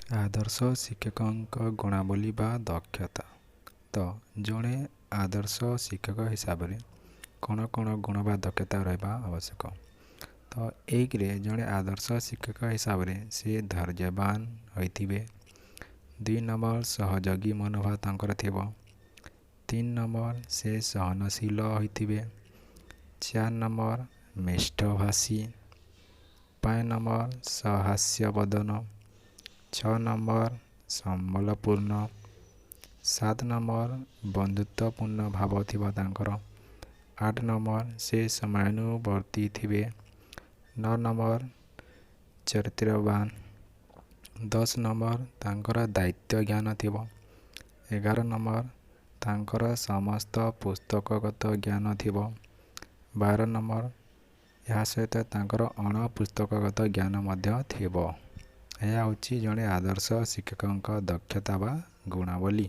आदर्श शिक्षक गुणावली बा दक्षता। तो जड़े आदर्श शिक्षक हिसाब से कौन कौन गुण बा दक्षता रहा आवश्यक। तो एक जड़े आदर्श शिक्षक हिसाब से सी धैर्यवान होइथिबे। 2 नंबर सहयोगी मनोभाव तांकर थिबो। 3 नंबर से सहनशील होइथिबे। 4 नंबर मिष्ठभाषी। 5 नंबर सहास्य बदन। 6 नंबर सम्बलपूर्ण। 7 नंबर बंधुत्वपूर्ण भाव थिबा तांकर। 8 नंबर से समयानुवर्ती थिबे। 9 नंबर चरित्रवान। 10 नंबर तांकर दायित्व ज्ञान थिबो। 11 नंबर तांकर समस्त पुस्तकगत ज्ञान थिबो। 12 नंबर यह सहित तांकर अण पुस्तकगत ज्ञान मध्य थिबो। यह हूँ जड़े आदर्श शिक्षक दक्षता बा गुणावली।